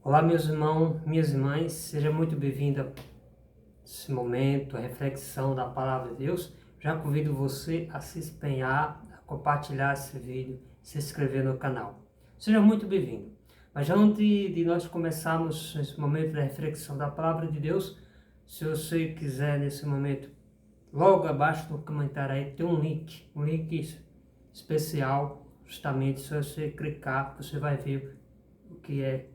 Olá, meus irmãos, minhas irmãs, seja muito bem-vindo a esse momento, a reflexão da Palavra de Deus. Já convido você a se empenhar, a compartilhar esse vídeo, se inscrever no canal. Seja muito bem-vindo. Mas antes de nós começarmos esse momento da reflexão da Palavra de Deus, se você quiser nesse momento, logo abaixo no comentário aí tem um link especial, justamente se você clicar, você vai ver o que é,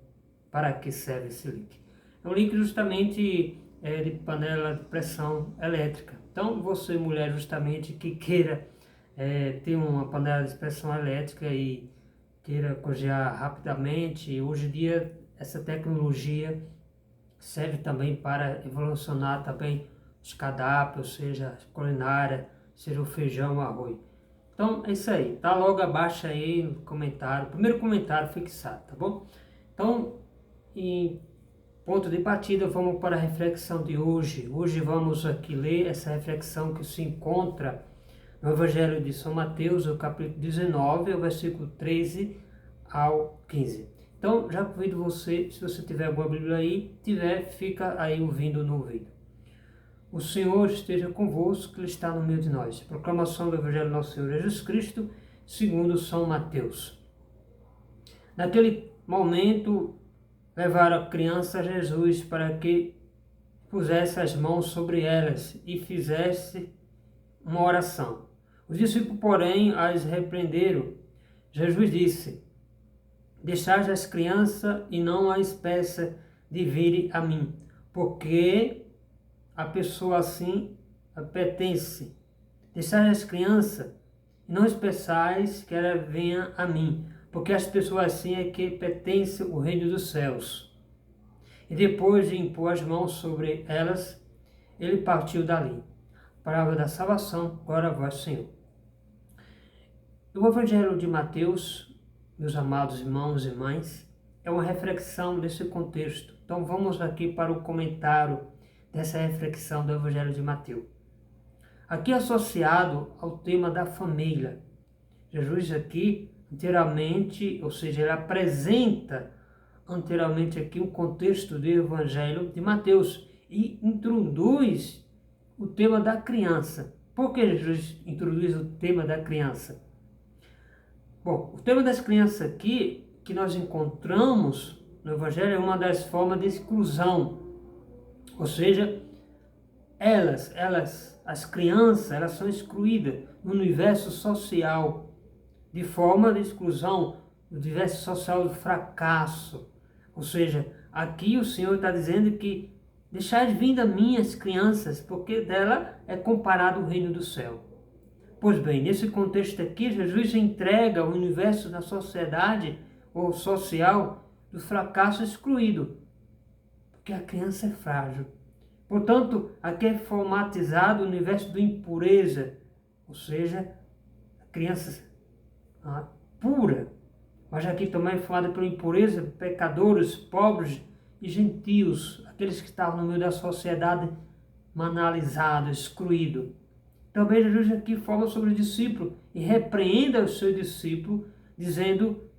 para que serve esse link. É um link justamente de panela de pressão elétrica. Então você, mulher, justamente que queira ter uma panela de pressão elétrica e queira cozinhar rapidamente, hoje em dia essa tecnologia serve também para evolucionar também os cardápios, seja a culinária, seja o feijão, o arroz. Então é isso aí, tá logo abaixo aí no comentário, primeiro comentário fixado, tá bom? Então, em ponto de partida, vamos para a reflexão de hoje. Hoje vamos aqui ler essa reflexão que se encontra no Evangelho de São Mateus, o capítulo 19, o versículo 13 ao 15. Então, já convido você, se você tiver alguma Bíblia aí, fica aí ouvindo no ouvido. O Senhor esteja convosco, Ele está no meio de nós. Proclamação do Evangelho do nosso Senhor Jesus Cristo, segundo São Mateus. Naquele momento, levaram a criança a Jesus para que pusesse as mãos sobre elas e fizesse uma oração. Os discípulos, porém, as repreenderam. Jesus disse: deixai as crianças e não as peça de virem a mim, porque a pessoa assim pertence. Deixai as crianças e não as peçais que ela venha a mim, porque as pessoas assim é que pertencem ao reino dos céus. E depois de impor as mãos sobre elas, ele partiu dali. Palavra da salvação, glória a vós, Senhor. O Evangelho de Mateus, meus amados irmãos e irmãs, é uma reflexão desse contexto. Então vamos aqui para o comentário dessa reflexão do Evangelho de Mateus. Aqui associado ao tema da família. Jesus aqui anteriormente, ou seja, ele apresenta anteriormente aqui um contexto do Evangelho de Mateus e introduz o tema da criança. Por que Jesus introduz o tema da criança? Bom, o tema das crianças aqui, que nós encontramos no Evangelho, é uma das formas de exclusão. Ou seja, as crianças, elas são excluídas no universo social, de forma de exclusão, no universo social do fracasso. Ou seja, aqui o Senhor está dizendo que deixai vir a mim as crianças, porque dela é comparado o reino do céu. Pois bem, nesse contexto aqui, Jesus entrega o universo da sociedade ou social do fracasso excluído, porque a criança é frágil. Portanto, aqui é formatizado o universo da impureza, ou seja, a criança pura, mas aqui também é falada pela impureza, pecadores, pobres e gentios, aqueles que estavam no meio da sociedade marginalizado, excluído. Também Jesus aqui fala sobre o discípulo e repreenda o seu discípulo, dizendo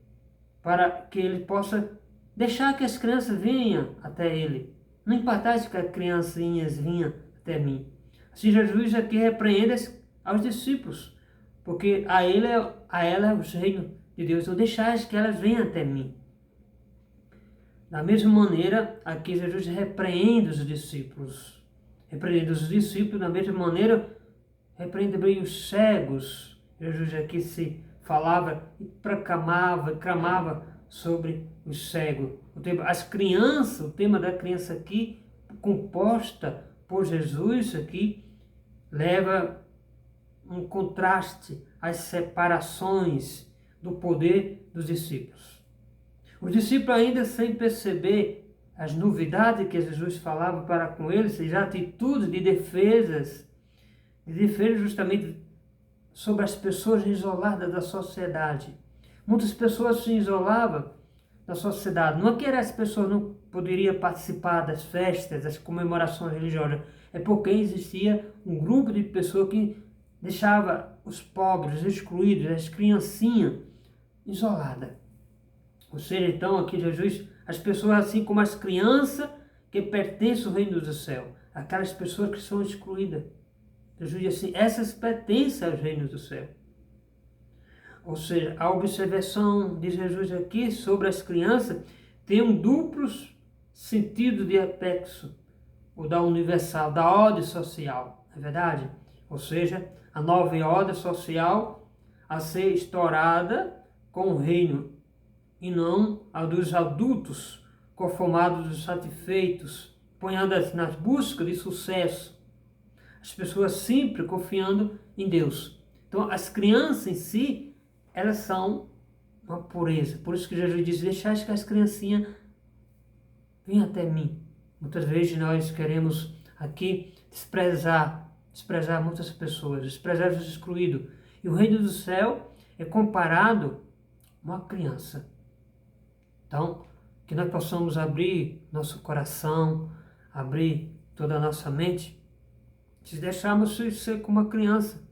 para que ele possa deixar que as crianças venham até ele. Não importasse que as criancinhas vinham até mim. Assim Jesus aqui repreende aos discípulos, porque a ela é o reino de Deus. Então deixais que elas venham até mim. Da mesma maneira, aqui Jesus repreende os discípulos. Repreende os discípulos da mesma maneira, repreende também os cegos. Jesus aqui se falava e clamava sobre os cegos. As crianças, o tema da criança aqui, composta por Jesus aqui, leva um contraste às separações do poder dos discípulos. Os discípulos, ainda sem perceber as novidades que Jesus falava para com eles, as atitudes de defesa justamente sobre as pessoas isoladas da sociedade. Muitas pessoas se isolavam da sociedade. Não é que as pessoas não poderiam participar das festas, das comemorações religiosas, é porque existia um grupo de pessoas que deixava os pobres, excluídos, as criancinhas isoladas. Ou seja, então, aqui Jesus, as pessoas assim como as crianças que pertencem ao reino do céu, aquelas pessoas que são excluídas. Jesus diz assim, essas pertencem ao reino do céu. Ou seja, a observação de Jesus aqui sobre as crianças tem um duplo sentido de aspecto, o da universal, da ordem social, não é verdade? Ou seja, a nova ordem social a ser estourada com o reino, e não a dos adultos, conformados e satisfeitos, ponhando nas buscas de sucesso. As pessoas sempre confiando em Deus. Então, as crianças em si, elas são uma pureza. Por isso que Jesus diz, deixai que as criancinhas venham até mim. Muitas vezes nós queremos aqui desprezar muitas pessoas, desprezar os excluídos. E o reino do céu é comparado a uma criança. Então, que nós possamos abrir nosso coração, abrir toda a nossa mente, se deixarmos ser como uma criança,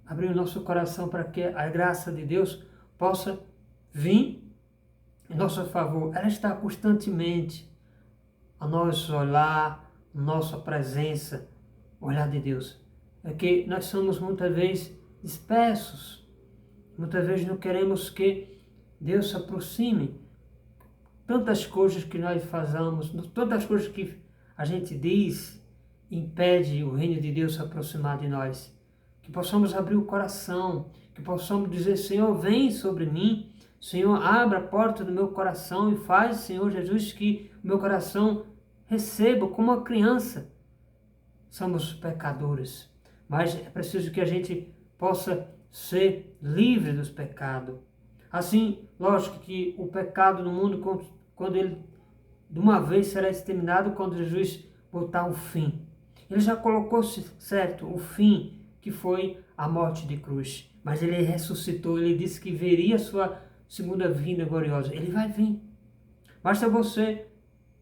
abrir o nosso coração para que a graça de Deus possa vir em nosso favor. Ela está constantemente a nós olhar, nossa presença, olhar de Deus. É que nós somos muitas vezes dispersos, muitas vezes não queremos que Deus se aproxime. Tantas coisas que nós fazemos, tantas coisas que a gente diz, impede o reino de Deus se aproximar de nós. Que possamos abrir o coração, que possamos dizer, Senhor, vem sobre mim, Senhor, abra a porta do meu coração e faz, Senhor Jesus, que o meu coração receba como uma criança. Somos pecadores, mas é preciso que a gente possa ser livre dos pecados. Assim, lógico que o pecado no mundo, quando ele de uma vez será exterminado, quando Jesus botar um fim. Ele já colocou certo o fim, que foi a morte de cruz. Mas ele ressuscitou, ele disse que veria a sua segunda vinda gloriosa. Ele vai vir. Basta você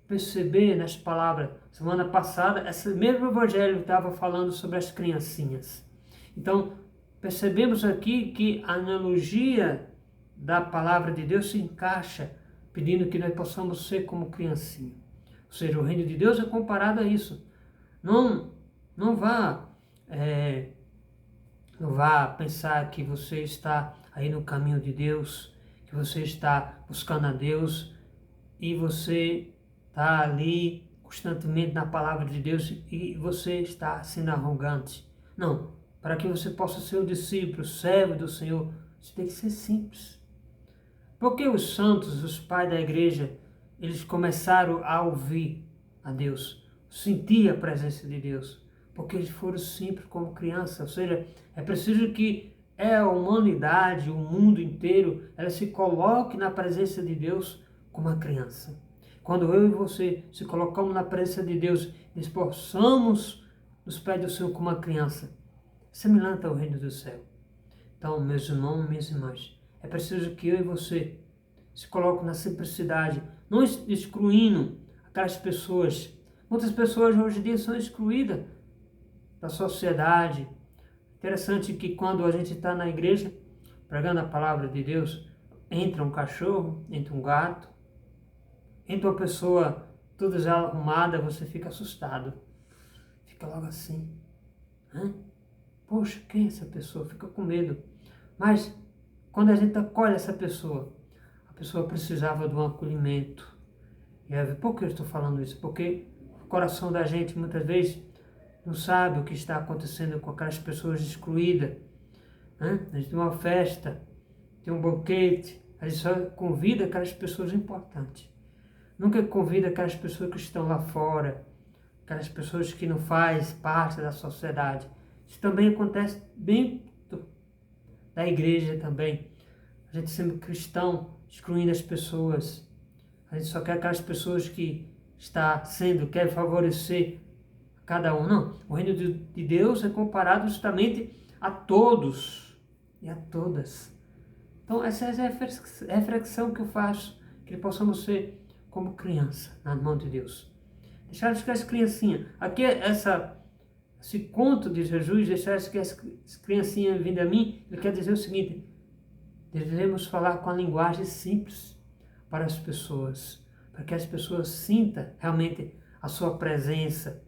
perceber nas palavras. Semana passada, esse mesmo evangelho estava falando sobre as criancinhas. Então, percebemos aqui que a analogia da palavra de Deus se encaixa, pedindo que nós possamos ser como criancinha. Ou seja, o reino de Deus é comparado a isso. Não vá pensar que você está aí no caminho de Deus, que você está buscando a Deus e você está ali constantemente na palavra de Deus e você está sendo arrogante. Não, para que você possa ser o discípulo, servo do Senhor, você tem que ser simples. Porque os santos, os pais da igreja, eles começaram a ouvir a Deus, sentir a presença de Deus, porque eles foram simples como criança. Ou seja, é preciso que a humanidade, o mundo inteiro, ela se coloque na presença de Deus como uma criança. Quando eu e você se colocamos na presença de Deus, esforçamos nos pés do Senhor como uma criança, semelhante ao reino do céu. Então, meus irmãos, minhas irmãs, é preciso que eu e você se coloquem na simplicidade, não excluindo aquelas pessoas. Muitas pessoas hoje em dia são excluídas da sociedade. Interessante que quando a gente está na igreja, pregando a palavra de Deus, entra um cachorro, entra um gato, entra uma pessoa toda já arrumada, você fica assustado. Fica logo assim. Poxa, quem é essa pessoa? Fica com medo. Mas quando a gente acolhe essa pessoa, a pessoa precisava de um acolhimento. E aí, por que eu estou falando isso? Porque o coração da gente muitas vezes não sabe o que está acontecendo com aquelas pessoas excluídas. A gente tem uma festa, tem um banquete, a gente só convida aquelas pessoas importantes. Nunca convida aquelas pessoas que estão lá fora, aquelas pessoas que não fazem parte da sociedade. Isso também acontece dentro da igreja também. A gente sendo cristão, excluindo as pessoas. A gente só quer aquelas pessoas que quer favorecer cada um. Não, o reino de Deus é comparado justamente a todos e a todas. Então essa é a reflexão que eu faço, que possamos ser como criança na mão de Deus. Deixar que as criancinhas, aqui esse conto de Jesus, deixar que as criancinhas vindo a mim, ele quer dizer o seguinte: devemos falar com a linguagem simples. para as pessoas, para que as pessoas sintam realmente a sua presença.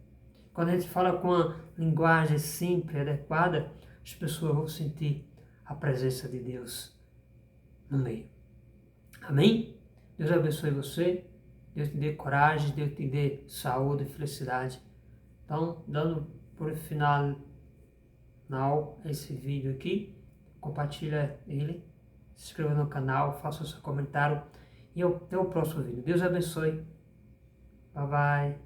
Quando a gente fala com uma linguagem simples, adequada, as pessoas vão sentir a presença de Deus no meio. Amém? Deus abençoe você, Deus te dê coragem, Deus te dê saúde e felicidade. Então, dando por final esse vídeo aqui, compartilha ele, se inscreva no canal, faça o seu comentário e até o próximo vídeo. Deus abençoe. Bye bye.